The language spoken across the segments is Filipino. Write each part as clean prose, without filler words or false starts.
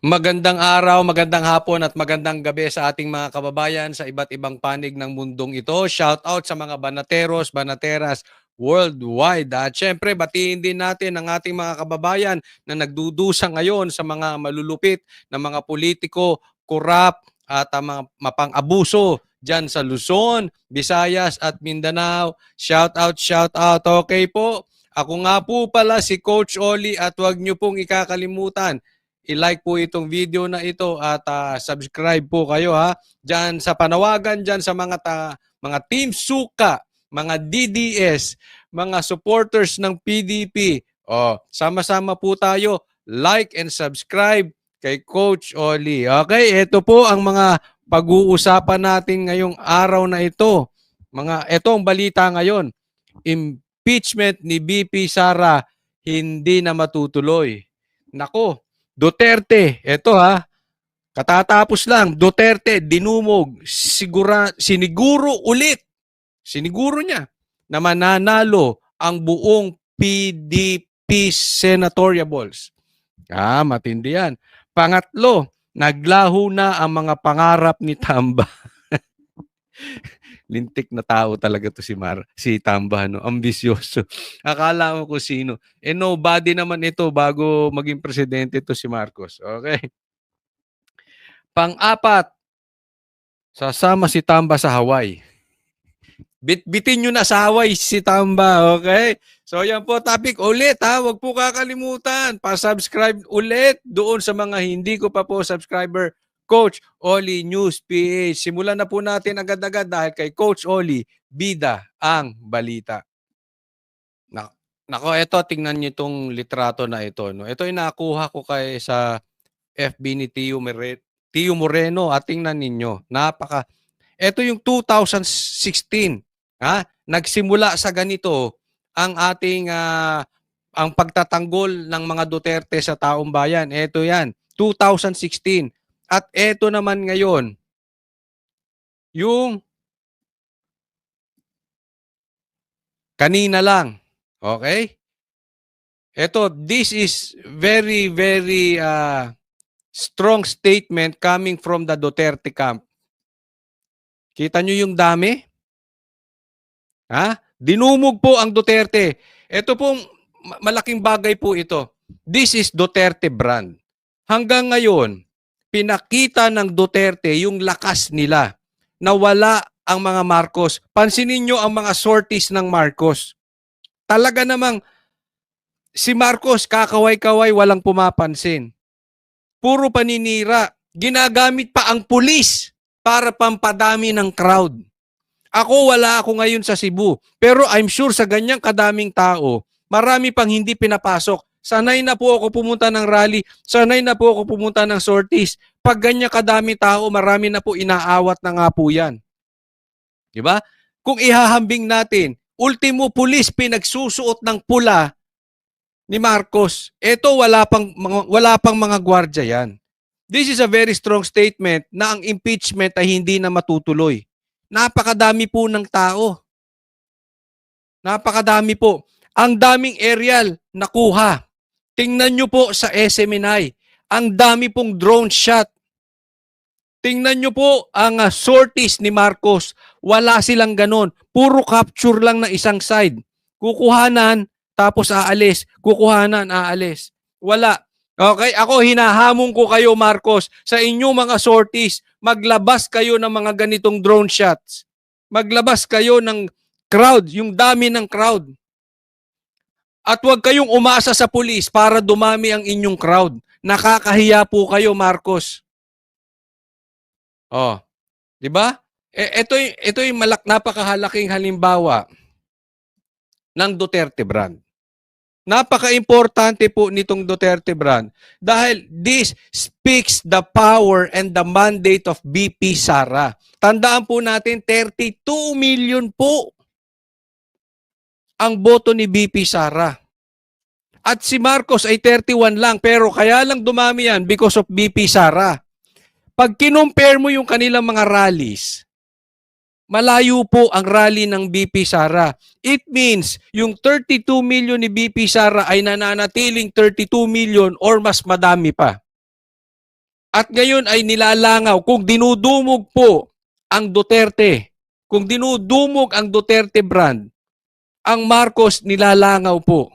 Magandang araw, magandang hapon at magandang gabi sa ating mga kababayan sa iba't ibang panig ng mundong ito. Shout out sa mga banateros, banateras worldwide. At syempre, batiin din natin ang ating mga kababayan na nagdudusa ngayon sa mga malulupit na mga politiko, kurap at mga mapang-abuso dyan sa Luzon, Visayas at Mindanao. Shout out, shout out. Okay po. Ako nga po pala si Coach Oli at huwag niyo pong ikakalimutan i-like po itong video na ito at subscribe po kayo ha. Diyan sa panawagan diyan sa mga Team Suka, mga DDS, mga supporters ng PDP. Oh, sama-sama po tayo. Like and subscribe kay Coach Oli. Okay, ito po ang mga pag-uusapan natin ngayong araw na ito. Etong balita ngayon. Impeachment ni BP Sara hindi na matutuloy. Nako, Duterte, eto ha, katatapos lang, Duterte dinumog, siniguro niya na mananalo ang buong PDP senatoriables. Matindi yan. Pangatlo, naglaho na ang mga pangarap ni Tamba. Lintik na tao talaga to si Tamba, no? Ambisyoso. Akala mo kung sino. Nobody naman ito bago maging presidente to si Marcos. Okay? Pang-apat, sasama si Tamba sa Hawaii. Bitbitin nyo na sa Hawaii si Tamba, okay? So yan po, topic ulit ha. Huwag po kakalimutan. Pa-subscribe ulit doon sa mga hindi ko pa po subscriber. Coach Oli News PH. Simulan na po natin agad-agad dahil kay Coach Oli, bida ang balita. Nako, ito, tingnan nyo itong litrato na ito. No? Ito yung nakuha ko sa FB ni Tio Moreno. At tingnan ninyo, ito yung 2016. Nagsimula sa ganito ang ating ang pagtatanggol ng mga Duterte sa taong bayan. Ito yan, 2016. At ito naman ngayon, yung kanina lang. Okay? Ito, this is very, very strong statement coming from the Duterte camp. Kita nyo yung dami? Dinumog po ang Duterte. Ito pong malaking bagay po ito. This is Duterte brand. Hanggang ngayon, pinakita ng Duterte yung lakas nila na wala ang mga Marcos. Pansinin nyo ang mga sorties ng Marcos. Talaga namang si Marcos kakaway-kaway walang pumapansin. Puro paninira. Ginagamit pa ang pulis para pampadami ng crowd. Wala ako ngayon sa Cebu. Pero I'm sure sa ganyang kadaming tao, marami pang hindi pinapasok. Sanay na po ako pumunta ng rally. Sanay na po ako pumunta ng sorties. Pag ganyan kadami tao, marami na po inaawat na nga po yan. Diba? Kung ihahambing natin, ultimo pulis pinagsusuot ng pula ni Marcos. Ito wala pang mga gwardiya yan. This is a very strong statement na ang impeachment ay hindi na matutuloy. Napakadami po ng tao. Napakadami po. Ang daming aerial nakuha. Tingnan nyo po sa SMNI. Ang dami pong drone shot. Tingnan nyo po ang sorties ni Marcos. Wala silang ganon. Puro capture lang ng isang side. Kukuhanan, tapos aalis. Kukuhanan, aalis. Wala. Okay? Ako, hinahamon ko kayo, Marcos, sa inyong mga sorties. Maglabas kayo ng mga ganitong drone shots. Maglabas kayo ng crowd, yung dami ng crowd. At huwag kayong umasa sa pulis para dumami ang inyong crowd. Nakakahiya po kayo, Marcos. Oh, 'di ba? Ito yung napakahalaking halimbawa ng Duterte brand. Napaka-importante po nitong Duterte brand dahil this speaks the power and the mandate of BP Sara. Tandaan po natin, 32 million po ang boto ni BP Sara. At si Marcos ay 31 lang, pero kaya lang dumami yan because of BP Sara. Pag kinumpare mo yung kanilang mga rallies, malayo po ang rally ng BP Sara. It means yung 32 million ni BP Sara ay nananatiling 32 million or mas madami pa. At ngayon ay nilalangaw kung dinudumog po ang Duterte, kung dinudumog ang Duterte brand, ang Marcos nilalangaw po.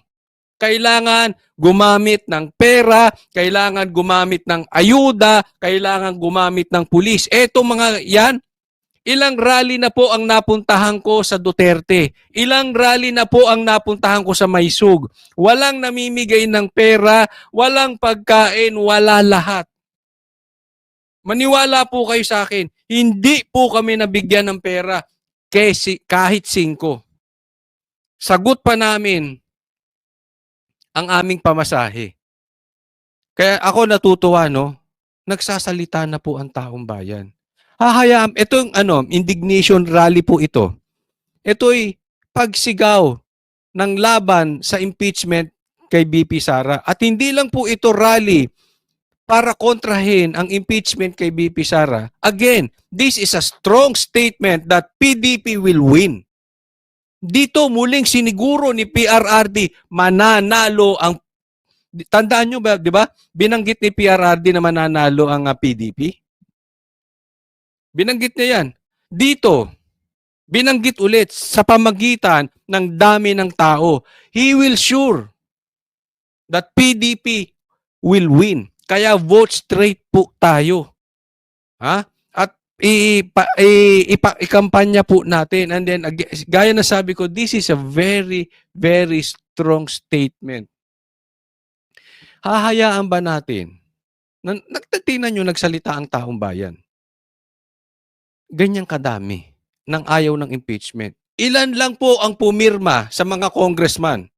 Kailangan gumamit ng pera, kailangan gumamit ng ayuda, kailangan gumamit ng pulis. Eto mga yan, ilang rally na po ang napuntahan ko sa Duterte. Ilang rally na po ang napuntahan ko sa Maysug. Walang namimigay ng pera, walang pagkain, wala lahat. Maniwala po kayo sa akin, hindi po kami nabigyan ng pera kahit 5. Sagot pa namin ang aming pamasahe. Kaya ako natutuwa, no? Nagsasalita na po ang taong bayan. Hahayaan, itong indignation rally po ito. Ito'y pagsigaw ng laban sa impeachment kay BP Sara. At hindi lang po ito rally para kontrahin ang impeachment kay BP Sara. Again, this is a strong statement that PDP will win. Dito muling siniguro ni PRRD mananalo ang, tandaan nyo ba, di ba? Binanggit ni PRRD na mananalo ang PDP. Binanggit niya yan. Dito, binanggit ulit sa pamagitan ng dami ng tao. He will sure that PDP will win. Kaya vote straight po tayo. Ha? At ikampanya po natin. And then, gaya na sabi ko, this is a very, very strong statement. Hahayaan ba natin? Tingnan nyo, nagsalita ang taong bayan. Ganyang kadami ng ayaw ng impeachment. Ilan lang po ang pumirma sa mga congressman.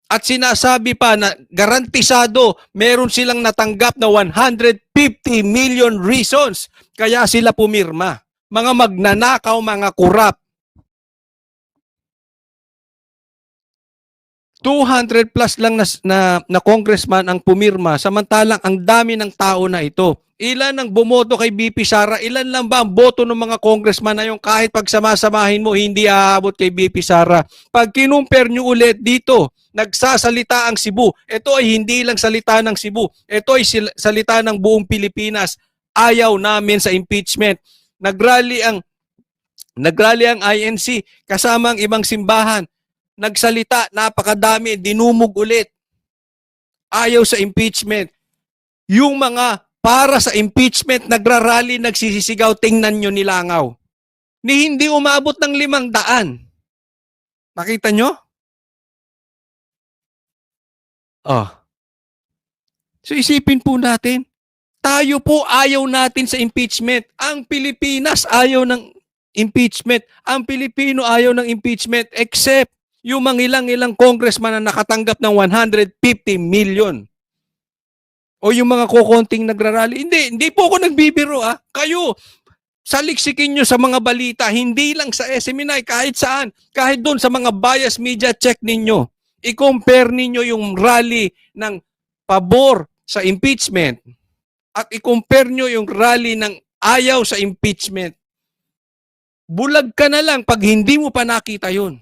At sinasabi pa na garantisado, meron silang natanggap na 150 million reasons kaya sila pumirma. Mga magnanakaw, mga kurap. 200 plus lang na congressman ang pumirma, samantalang ang dami ng tao na ito. Ilan ang bumoto kay BP Sara? Ilan lang ba ang boto ng mga congressman na yung kahit pagsamasamahin mo, hindi aabot kay BP Sara? Pag kinumpare nyo ulit dito, nagsasalita ang Cebu. Ito ay hindi lang salita ng Cebu. Ito ay salita ng buong Pilipinas. Ayaw namin sa impeachment. Nagrally ang INC kasama ang ibang simbahan. Nagsalita, napakadami, dinumog ulit. Ayaw sa impeachment. Yung mga para sa impeachment, nagrarally, nagsisisigaw, tingnan nyo nilangaw. Ni hindi umabot ng 500. Nakita nyo? Oh. So isipin po natin, tayo po ayaw natin sa impeachment. Ang Pilipinas ayaw ng impeachment. Ang Pilipino ayaw ng impeachment except yung mga ilang congressman na nakatanggap ng 150 million. O yung mga kukonting nagrarally. Hindi po ako nagbibiro. Kayo, saliksikin nyo sa mga balita, hindi lang sa SMNI, kahit saan. Kahit doon sa mga bias media, check ninyo. I-compare ninyo yung rally ng pabor sa impeachment at i-compare nyo yung rally ng ayaw sa impeachment. Bulag ka na lang pag hindi mo pa nakita yun.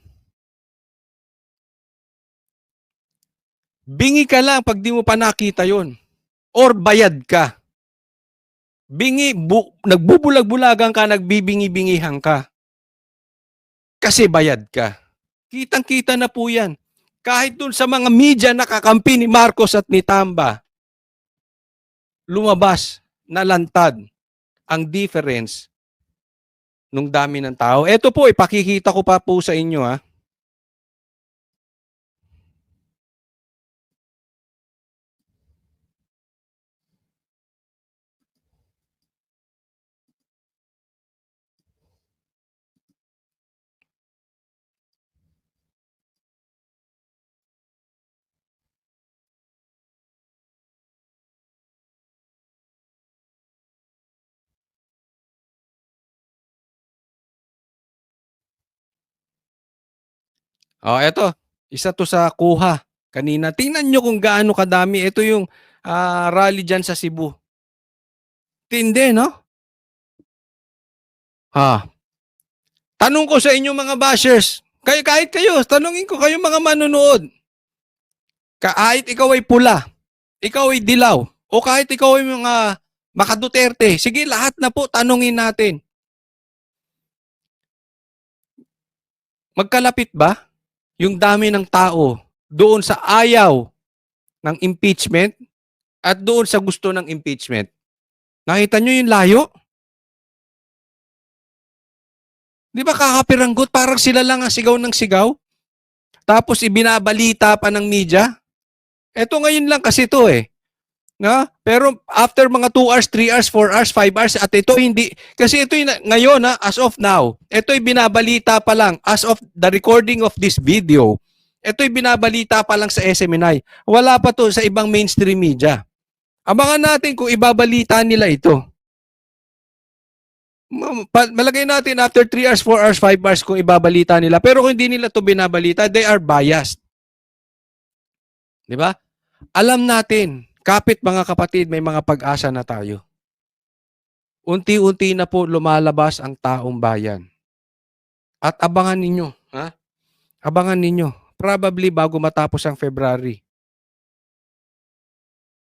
Bingi ka lang pag di mo pa nakita yun. Or bayad ka. Nagbubulag-bulagan ka, nagbibingi-bingihan ka. Kasi bayad ka. Kitang-kita na po yan. Kahit dun sa mga media nakakampi ni Marcos at ni Tamba, lumabas, nalantad ang difference nung dami ng tao. Ito po, ipakikita ko pa po sa inyo. Eto. Isa to sa kuha kanina. Tingnan nyo kung gaano kadami. Ito yung rally dyan sa Cebu. Tindi, no? Tanong ko sa inyo mga bashers. Kahit kayo, tanungin ko kayo mga manonood. Kahit ikaw ay pula, ikaw ay dilaw, O kahit ikaw ay mga maka-Duterte, sige lahat na po tanungin natin. Magkalapit ba yung dami ng tao doon sa ayaw ng impeachment at doon sa gusto ng impeachment? Nakita nyo yung layo? Di ba kakapiranggot? Parang sila lang ang sigaw ng sigaw. Tapos ibinabalita pa ng media. Eto ngayon lang kasi to eh. Na? Pero after mga 2 hours, 3 hours, 4 hours, 5 hours, at ito hindi, kasi ito yung ngayon as of now, ito'y binabalita pa lang, as of the recording of this video, ito'y binabalita pa lang sa SMNI. Wala pa to sa ibang mainstream media. Abangan natin kung ibabalita nila ito. Malagay natin after 3 hours, 4 hours, 5 hours kung ibabalita nila. Pero kung hindi nila to binabalita, they are biased. Di ba? Alam natin, kapit mga kapatid, may mga pag-asa na tayo. Unti-unti na po lumalabas ang taong bayan. At abangan ninyo, ha? Abangan ninyo. Probably bago matapos ang February,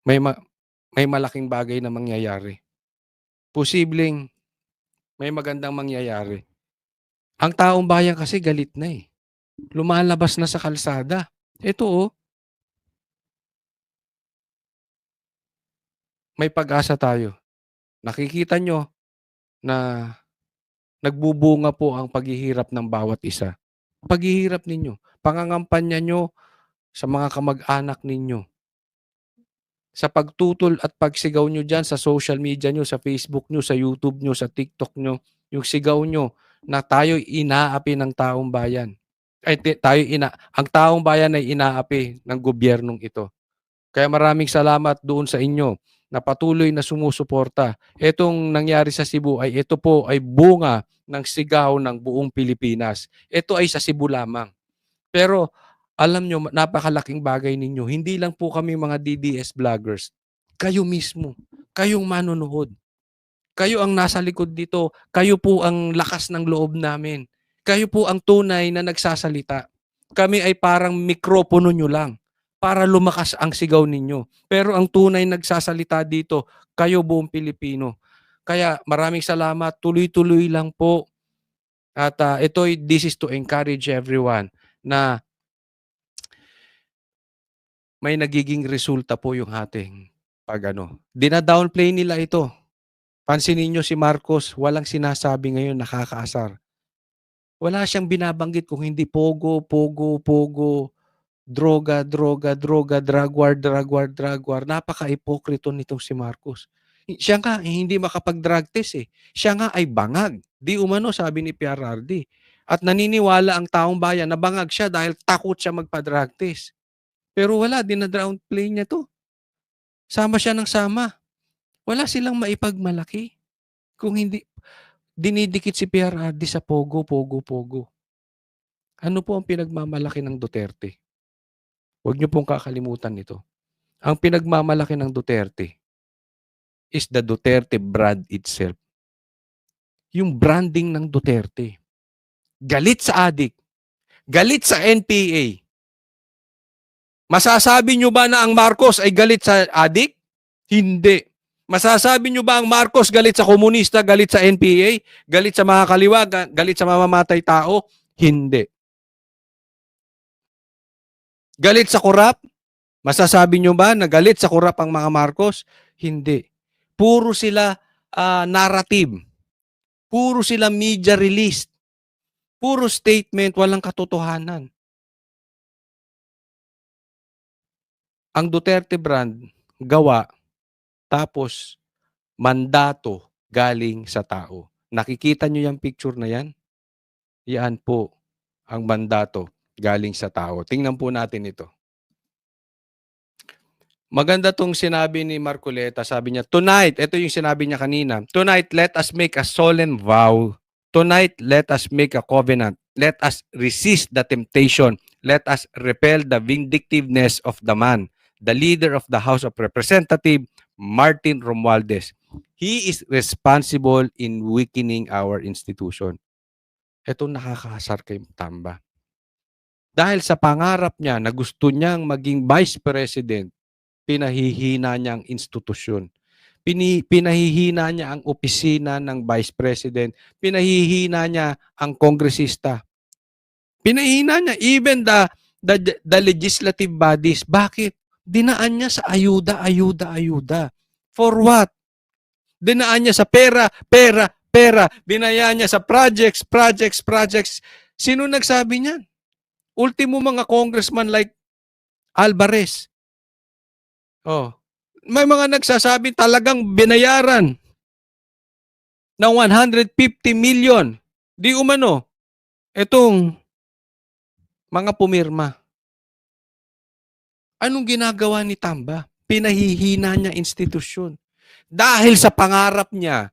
may malaking bagay na mangyayari. Posibleng may magandang mangyayari. Ang taong bayan kasi galit na eh. Lumalabas na sa kalsada. Ito oh, may pag-asa tayo. Nakikita nyo na nagbubunga po ang paghihirap ng bawat isa. Paghihirap ninyo, pangangampanya nyo sa mga kamag-anak ninyo. Sa pagtutol at pagsigaw nyo dyan sa social media nyo, sa Facebook nyo, sa YouTube nyo, sa TikTok nyo, yung sigaw nyo na tayo inaapi ng taong bayan. Ang taong bayan ay inaapi ng gobyernong ito. Kaya maraming salamat doon sa inyo na patuloy na sumusuporta. Itong nangyari sa Cebu ito po ay bunga ng sigaw ng buong Pilipinas. Ito ay sa Cebu lamang. Pero alam nyo, napakalaking bagay ninyo. Hindi lang po kami mga DDS vloggers. Kayo mismo. Kayong manonood. Kayo ang nasa likod dito. Kayo po ang lakas ng loob namin. Kayo po ang tunay na nagsasalita. Kami ay parang mikropono nyo lang para lumakas ang sigaw ninyo. Pero ang tunay nagsasalita dito, kayo buong Pilipino. Kaya maraming salamat. Tuloy-tuloy lang po. At this is to encourage everyone na may nagiging resulta po yung ating dina-downplay nila ito. Pansinin nyo si Marcos, walang sinasabi ngayon nakakaasar. Wala siyang binabanggit kung hindi pogo, droga, drug war. Napaka-ipokrito nitong si Marcos. Siya nga hindi makapag-drug test eh. Siya nga ay bangag. Di umano sabi ni PRRD. At naniniwala ang taong bayan na bangag siya dahil takot siya magpa-drug test. Pero wala, dina-downplay niya to. Sama siya ng sama. Wala silang maipagmalaki. Kung hindi, dinidikit si PRRD sa pogo. Ano po ang pinagmamalaki ng Duterte? Huwag niyo pong kakalimutan ito. Ang pinagmamalaki ng Duterte is the Duterte brand itself. Yung branding ng Duterte. Galit sa adik. Galit sa NPA. Masasabi nyo ba na ang Marcos ay galit sa adik? Hindi. Masasabi nyo ba ang Marcos galit sa komunista, galit sa NPA, galit sa mga kaliwa, galit sa mamamatay tao? Hindi. Galit sa korap? Masasabi nyo ba na galit sa korap ang mga Marcos? Hindi. Puro sila narrative. Puro sila media release. Puro statement, walang katotohanan. Ang Duterte brand, gawa, tapos mandato galing sa tao. Nakikita nyo yung picture na yan? Yan po ang mandato galing sa tao. Tingnan po natin ito. Maganda tong sinabi ni Marcoleta. Sabi niya, tonight, ito yung sinabi niya kanina, tonight, let us make a solemn vow. Tonight, let us make a covenant. Let us resist the temptation. Let us repel the vindictiveness of the man, the leader of the House of Representatives, Martin Romualdez. He is responsible in weakening our institution. Ito nakakasar kay Tamba. Dahil sa pangarap niya na gusto niyang maging vice president, pinahihina niya ang institusyon. Pinahihina niya ang opisina ng Vice President. Pinahihina niya ang kongresista. Pinahihina niya even the legislative bodies. Bakit? Dinaan niya sa ayuda, ayuda, ayuda. For what? Dinaan niya sa pera, pera, pera. Dinayaan niya sa projects, projects, projects. Sino nagsabi niyan? Ultimo mga congressman like Alvarez. Oh. May mga nagsasabi talagang binayaran ng 150 million. Di umano, itong mga pumirma. Anong ginagawa ni Tamba? Pinahihina niya institusyon. Dahil sa pangarap niya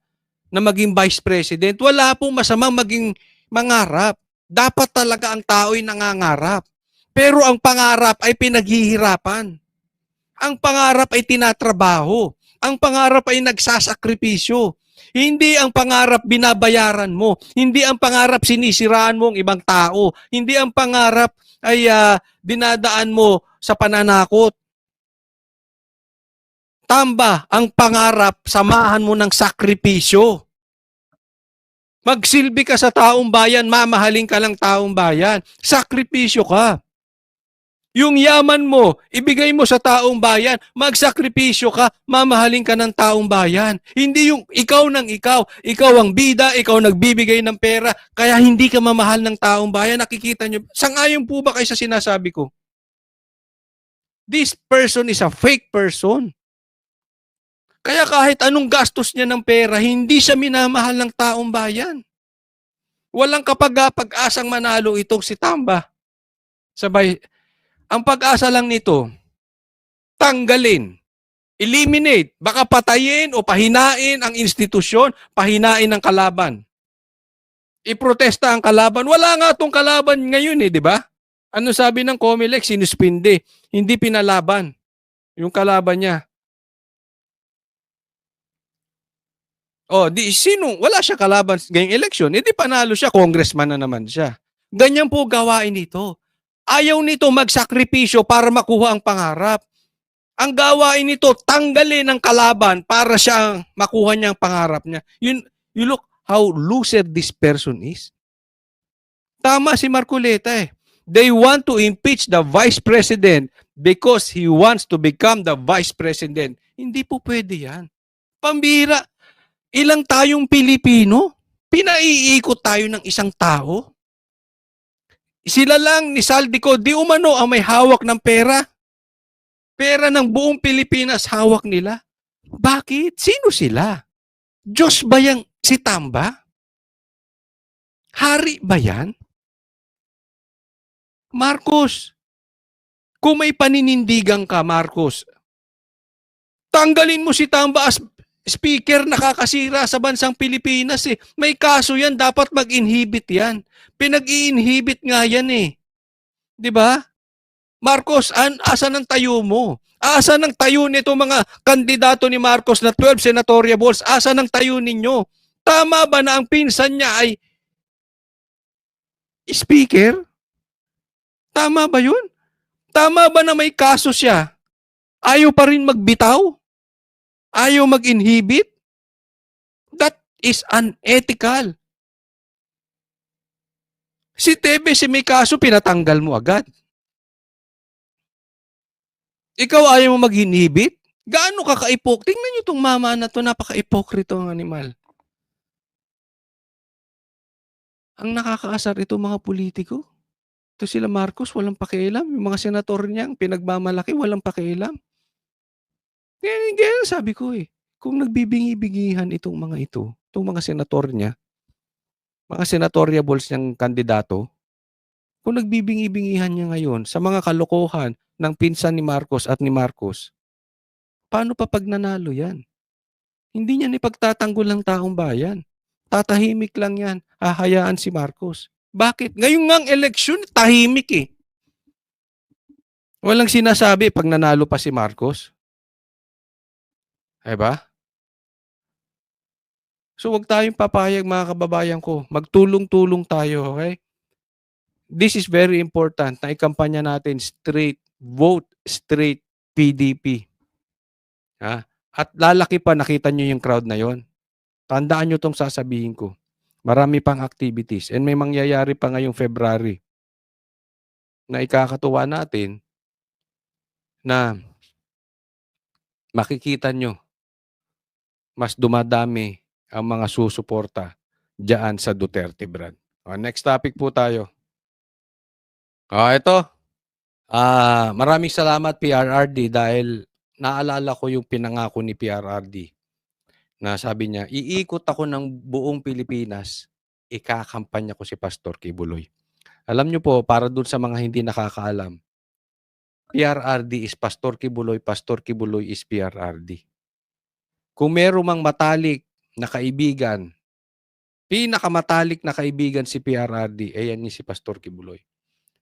na maging vice president, wala pong masamang maging mangarap. Dapat talaga ang tao'y nangangarap. Pero ang pangarap ay pinaghihirapan. Ang pangarap ay tinatrabaho. Ang pangarap ay nagsasakripisyo. Hindi ang pangarap binabayaran mo. Hindi ang pangarap sinisiraan mo ang ibang tao. Hindi ang pangarap ay dinadaan mo sa pananakot. Tamba, ang pangarap, samahan mo ng sakripisyo. Magsilbi ka sa taong bayan, mamahalin ka ng taong bayan. Sakripisyo ka. Yung yaman mo, ibigay mo sa taong bayan, magsakripisyo ka, mamahalin ka ng taong bayan. Hindi yung ikaw ikaw ang bida, ikaw nagbibigay ng pera, kaya hindi ka mamahal ng taong bayan. Nakikita nyo, sang-ayon po ba kayo sa sinasabi ko? This person is a fake person. Kaya kahit anong gastos niya ng pera, hindi siya minamahal ng taong bayan. Walang kapag-asang manalo itong si Tamba. Sabay, ang pag-asa lang nito, tanggalin, eliminate, baka patayin o pahinain ang institusyon, pahinain ang kalaban. Iprotesta ang kalaban. Wala nga itong kalaban ngayon di ba? Ano sabi ng COMELEC? Sinuspinde. Hindi pinalaban yung kalaban niya. Wala siya kalaban ngayong eleksyon, hindi panalo siya, congressman na naman siya. Ganyan po gawain nito. Ayaw nito magsakripisyo para makuha ang pangarap. Ang gawain nito, tanggalin ang kalaban para siya makuha niya ang pangarap niya. You look how loser this person is. Tama si Marcoleta They want to impeach the Vice President because he wants to become the Vice President. Hindi po pwede yan. Pambira. Ilang tayong Pilipino? Pinaiikot tayo ng isang tao? Sila lang ni Saldico, di umano ang may hawak ng pera. Pera ng buong Pilipinas hawak nila. Bakit? Sino sila? Diyos ba yang si Tamba? Hari ba yan? Marcos, kung may paninindigan ka, Marcos, tanggalin mo si Tamba as speaker, nakakasira sa bansang Pilipinas May kaso yan, dapat mag-inhibit yan. Pinag-i-inhibit nga yan Di ba? Marcos, asan ang tayo mo? Asan ang tayo nito mga kandidato ni Marcos na 12 senatorial balls? Asan ang tayo ninyo? Tama ba na ang pinsan niya ay speaker? Tama ba yun? Tama ba na may kaso siya? Ayaw pa rin magbitaw? Ayaw mag-inhibit? That is unethical. Si Tebe, si may kaso, pinatanggal mo agad. Ikaw ayaw mo mag-inhibit? Gaano ka ka-ipok? Tingnan niyo itong mama na to, napaka-ipokrito ang animal. Ang nakakaasar ito mga politiko. Ito sila Marcos, walang pakialam. Yung mga senator niya, pinagmamalaki, walang pakialam. Kaya sabi ko kung nagbibingi-bingihan itong mga itong mga senator niya, mga senatoriables niyang kandidato, kung nagbibingi-bingihan niya ngayon sa mga kalokohan ng pinsan ni Marcos at ni Marcos, paano pa pag nanalo yan? Hindi niya ipagtatanggol ng taong bayan. Tatahimik lang yan, hahayaan si Marcos. Bakit? Ngayon ngang eleksyon, tahimik Walang sinasabi pag nanalo pa si Marcos. Diba? So wag tayong papayag mga kababayan ko. Magtulong-tulong tayo, okay? This is very important na ikampanya natin straight, vote straight PDP. Ha? At lalaki pa, nakita nyo yung crowd na yon. Tandaan nyo tong sasabihin ko. Marami pang activities and may mangyayari pa ngayong February na ikakatuwa natin na makikita nyo mas dumadami ang mga susuporta diyan sa Duterte brand. Next topic po tayo. Ito. Maraming salamat PRRD dahil naalala ko yung pinangako ni PRRD na sabi niya, iikot ako ng buong Pilipinas, ikakampanya ko si Pastor Kibuloy. Alam niyo po, para dun sa mga hindi nakakaalam, PRRD is Pastor Kibuloy is PRRD. Kung meron mang matalik na kaibigan, pinakamatalik na kaibigan si PRRD, yan si Pastor Kibuloy.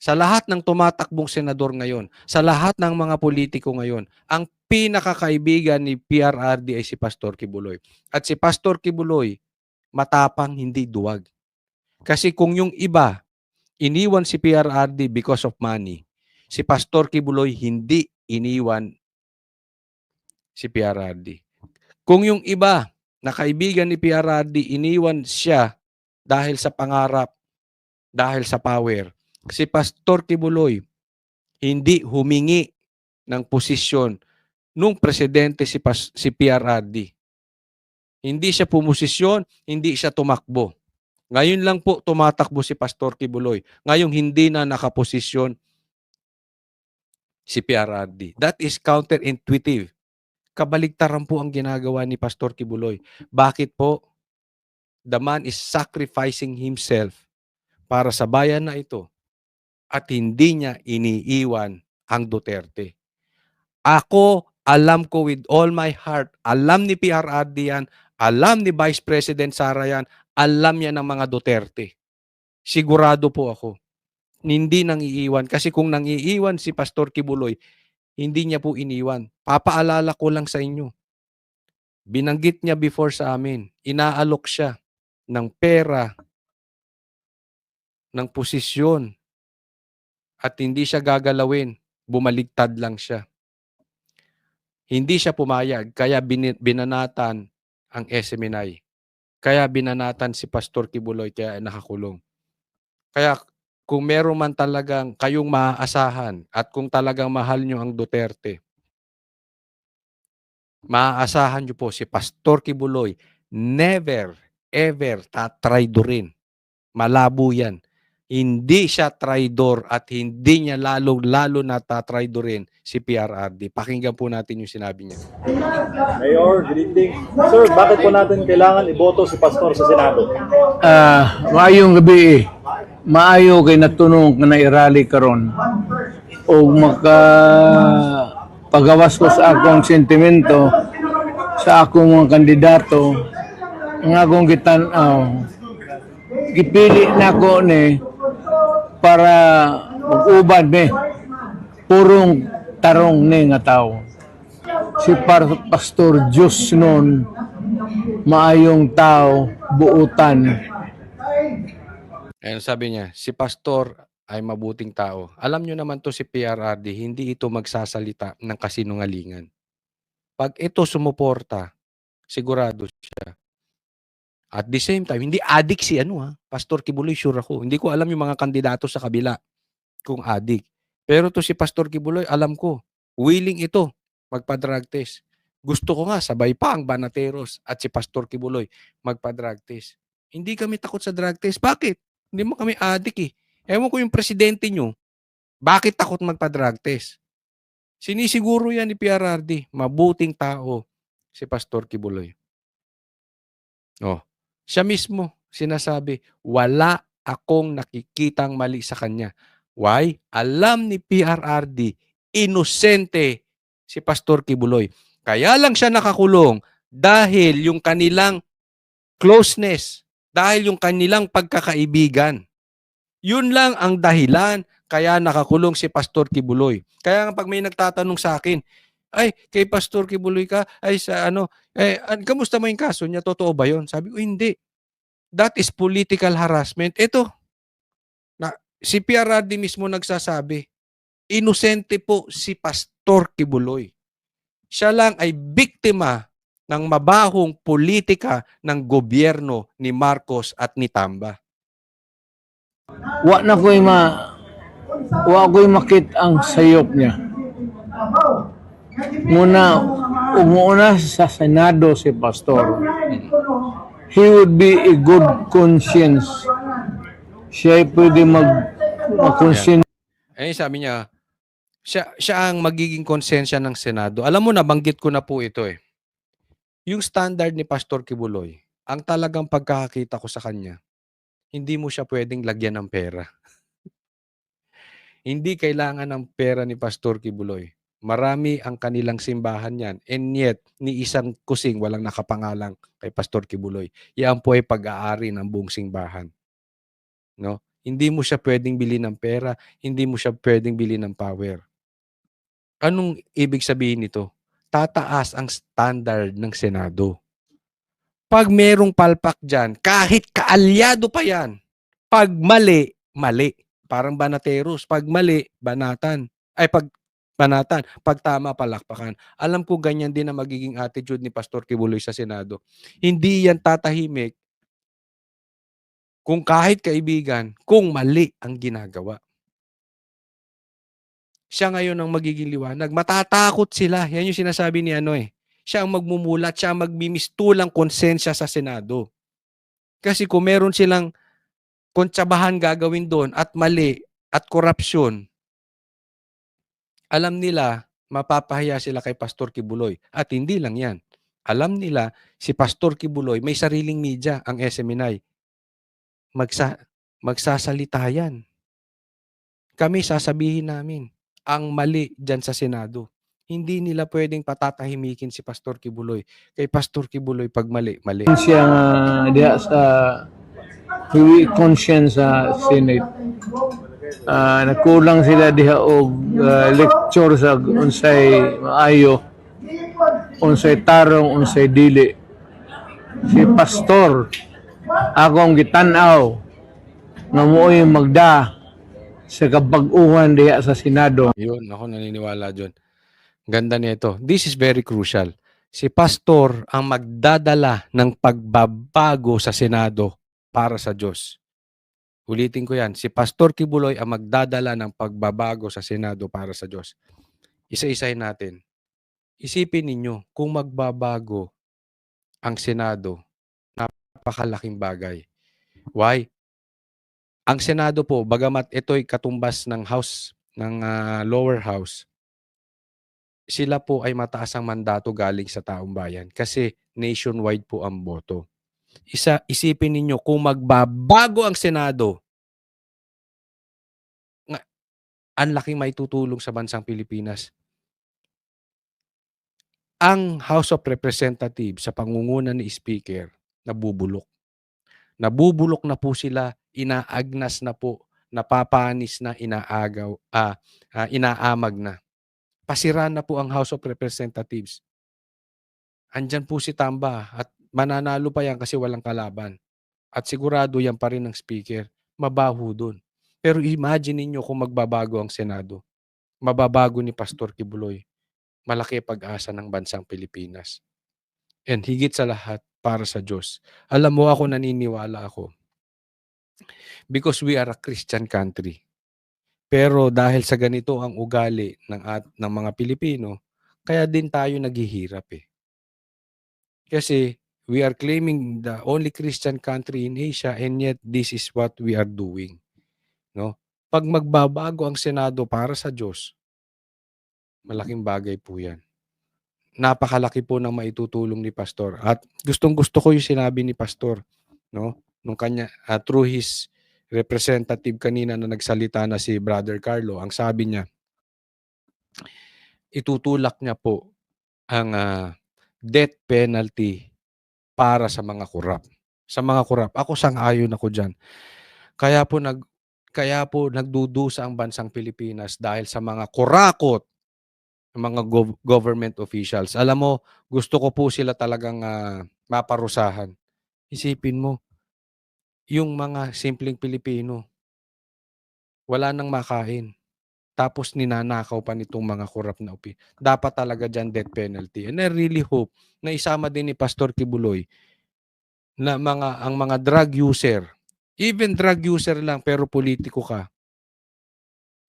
Sa lahat ng tumatakbong senador ngayon, sa lahat ng mga politiko ngayon, ang pinakakaibigan ni PRRD ay si Pastor Kibuloy. At si Pastor Kibuloy, matapang, hindi duwag. Kasi kung yung iba, iniwan si PRRD because of money, si Pastor Kibuloy hindi iniwan si PRRD. Kung yung iba na kaibigan ni PRRD, iniwan siya dahil sa pangarap, dahil sa power, si Pastor Kibuloy hindi humingi ng posisyon nung presidente si PRRD. Hindi siya pumosisyon, hindi siya tumakbo. Ngayon lang po tumatakbo si Pastor Kibuloy. Ngayon hindi na nakaposisyon si PRRD. That is counterintuitive. Kabaligtaran po ang ginagawa ni Pastor Kibuloy. Bakit po? The man is sacrificing himself para sa bayan na ito at hindi niya iniiwan ang Duterte. Ako, alam ko with all my heart, alam ni PRRD yan, alam ni Vice President Sara yan, alam niya ng mga Duterte. Sigurado po ako. Hindi nang iiwan. Kasi kung nang iiwan si Pastor Kibuloy, hindi niya po iniwan. Papaalala ko lang sa inyo. Binanggit niya before sa amin, inaalok siya ng pera, ng posisyon, at hindi siya gagalawin. Bumaligtad lang siya. Hindi siya pumayag, kaya binanatan ang SMNI. Kaya binanatan si Pastor Kibuloy, kaya nakakulong. Kaya kung meron man talagang kayong maaasahan at kung talagang mahal nyo ang Duterte, maaasahan nyo po si Pastor Kibuloy, never, ever tatraidorin. Malabo yan. Hindi siya traidor at hindi niya lalo na tatraidorin si PRRD. Pakinggan po natin yung sinabi niya. Mayor, good evening. Sir, bakit po natin kailangan iboto si Pastor sa Senado? Maayong gabi. Maayo kay natunong nga nairali karon o maka pagawas ko sa akong sentimento sa akong mga kandidato nga akong gitan-aw. Gipili na ko ni para mag-ubad ni purong tarong ni nga tao. Si Pastor Diyos nun, maayong tao, buutan. Ayan sabi niya, si Pastor ay mabuting tao. Alam nyo naman to si PRRD, hindi ito magsasalita ng kasinungalingan. Pag ito sumuporta, sigurado siya. At the same time, hindi addict si Pastor Kibuloy, sure ako. Hindi ko alam yung mga kandidato sa kabila kung addict. Pero to si Pastor Kibuloy, alam ko, willing ito magpa-drug test. Gusto ko nga, sabay pa ang Banateros at si Pastor Kibuloy magpa-drug test. Hindi kami takot sa drug test. Bakit? Hindi mo kami addict eh. Ewan ko yung presidente nyo, bakit takot magpa-drug test? Sinisiguro yan ni PRRD, mabuting tao si Pastor Kibuloy. Siya mismo sinasabi, wala akong nakikitang mali sa kanya. Why? Alam ni PRRD, inosente si Pastor Kibuloy. Kaya lang siya nakakulong dahil yung kanilang closeness, dahil yung kanilang pagkakaibigan. Yun lang ang dahilan kaya nakakulong si Pastor Kibuloy. Kaya pag may nagtatanong sa akin, ay, kay Pastor Kibuloy ka, ay sa kamusta mo yung kaso niya? Totoo ba yun? Sabi ko, hindi. That is political harassment. Ito, si PRRD mismo nagsasabi, inosente po si Pastor Kibuloy. Siya lang ay biktima ng mabahong politika ng gobyerno ni Marcos at ni Tamba. Wa na ko'y wa ko'y makit ang sayop niya. Umuna sa Senado si Pastor. He would be a good conscience. Siya ay pwede mag-conscience. Eh, sabi niya, siya ang magiging konsensya ng Senado. Alam mo, nabanggit ko na po ito eh. Yung standard ni Pastor Kibuloy, ang talagang pagkakakita ko sa kanya, hindi mo siya pwedeng lagyan ng pera. Hindi kailangan ng pera ni Pastor Kibuloy. Marami ang kanilang simbahan yan. And yet, ni isang kusing walang nakapangalang kay Pastor Kibuloy. Yan po ay pag-aari ng buong simbahan. No? Hindi mo siya pwedeng bili ng pera. Hindi mo siya pwedeng bili ng power. Anong ibig sabihin nito? Tataas ang standard ng Senado. Pag merong palpak dyan, kahit kaalyado pa yan, pag mali, mali. Parang banateros. Pag mali, banatan. Ay, pag banatan. Pag tama, palakpakan. Alam ko ganyan din ang magiging attitude ni Pastor Kibuloy sa Senado. Hindi yan tatahimik kung kahit kaibigan, kung mali ang ginagawa. Siya ngayon ang magiging liwanag. Matatakot sila. Yan yung sinasabi ni siya ang magmumulat, siya ang magmimistulang konsensya sa Senado. Kasi kung meron silang kontsabahan gagawin doon at mali at korupsyon, alam nila mapapahiya sila kay Pastor Kibuloy. At hindi lang yan. Alam nila si Pastor Kibuloy may sariling media, ang SMNI. Magsasalita yan. Kami sasabihin namin ang mali dyan sa Senado. Hindi nila pwedeng patatahimikin si Pastor Kibuloy. Kay Pastor Kibuloy, pag mali, mali. Siya diha sa conscience sa Senate. Nagkulang sila diha og lecture sa unsay maayo, unsay tarong, unsay dili. Si Pastor akong gitan-aw nga mo'y magda sa kabag-uhan diha sa Senado. Yun, ako naniniwala dyan. Ganda nito. This is very crucial. Si Pastor ang magdadala ng pagbabago sa Senado para sa Diyos. Ulitin ko yan. Si Pastor Kibuloy ang magdadala ng pagbabago sa Senado para sa Diyos. Isa-isahin natin. Isipin ninyo, kung magbabago ang Senado, napakalaking bagay. Why? Ang Senado po, bagamat ito'y katumbas ng House, ng lower house, sila po ay mataas ang mandato galing sa taong bayan kasi nationwide po ang boto. Isipin ninyo, kung magbabago ang Senado, ang laking maitutulong sa bansang Pilipinas. Ang House of Representatives sa pangunguna ni Speaker, nabubulok. Nabubulok na po sila, inaagnas na po, napapanis na, inaamag na. Pasira na po ang House of Representatives. Andyan po si Tamba at mananalo pa yan kasi walang kalaban. At sigurado yan pa rin ng speaker. Mabaho dun. Pero imagine niyo kung magbabago ang Senado. Mababago ni Pastor Kibuloy. Malaki pag-asa ng bansang Pilipinas. And higit sa lahat, para sa Diyos. Alam mo, ako naniniwala ako. Because we are a Christian country. Pero dahil sa ganito ang ugali ng mga Pilipino, kaya din tayo naghihirap eh. Kasi we are claiming the only Christian country in Asia and yet this is what we are doing. No? Pag magbabago ang Senado para sa Diyos, malaking bagay po yan. Napakalaki po ng maitutulong ni Pastor. At gustong-gusto ko yung sinabi ni Pastor, no? Nung kanya, through his representative kanina na nagsalita na si Brother Carlo, ang sabi niya, itutulak niya po ang death penalty para sa mga kurap. Sa mga kurap. Ako sang-ayon ako dyan. Kaya po nagdudusa ang bansang Pilipinas dahil sa mga kurakot ng mga government officials. Alam mo, gusto ko po sila talagang maparusahan. Isipin mo, yung mga simpleng Pilipino, wala nang makain. tapos ninanakaw pa nitong mga korap na dapat talaga dyan death penalty. And I really hope na isama din ni Pastor Kibuloy na ang mga drug user, even drug user lang pero politiko ka,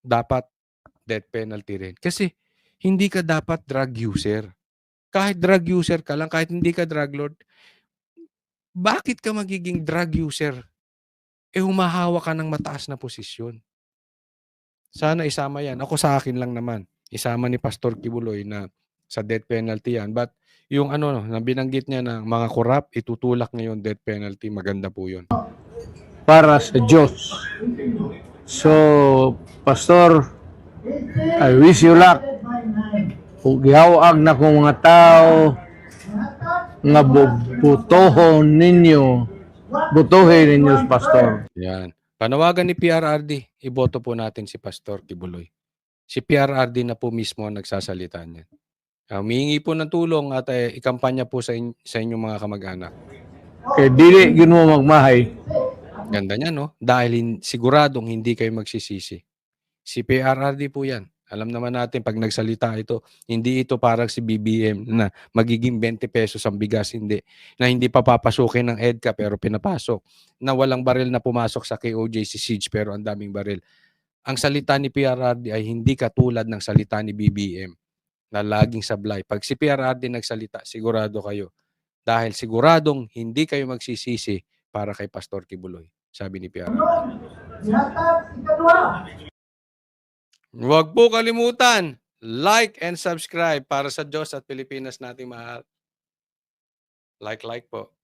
dapat death penalty rin. Kasi hindi ka dapat drug user. Kahit drug user ka lang, kahit hindi ka drug lord, bakit ka magiging drug user? Humahawa ka ng mataas na posisyon. Sana isama yan. Ako sa akin lang naman. Isama ni Pastor Kibuloy na sa death penalty yan. But yung na binanggit niya na mga korap, itutulak ngayon death penalty, maganda po yun. para sa Diyos. So, Pastor, I wish you luck. Kung gihawag na kong mga tao nga butohin ninyo Pastor. Yan. Panawagan ni PRRD, iboto po natin si Pastor Kibuloy. Si PRRD na po mismo ang nagsasalita niyan. Humihingi po ng tulong at ikampanya po sa inyong mga kamag-anak. Kaya dili yun mo magmahay. Ganda niya, no? Dahil siguradong hindi kayo magsisisi. Si PRRD po yan. Alam naman natin, pag nagsalita ito, hindi ito parang si BBM na magiging 20 pesos ang bigas, hindi. Na hindi pa papasukin ng EDCA pero pinapasok. Na walang baril na pumasok sa KOJ si Siege pero ang daming baril. Ang salita ni PRRD ay hindi katulad ng salita ni BBM na laging sablay. Pag si PRRD nagsalita, sigurado kayo. Dahil siguradong hindi kayo magsisisi para kay Pastor Kibuloy, sabi ni PRRD. Huwag po kalimutan, like and subscribe para sa Diyos at Pilipinas nating mahal. Like po.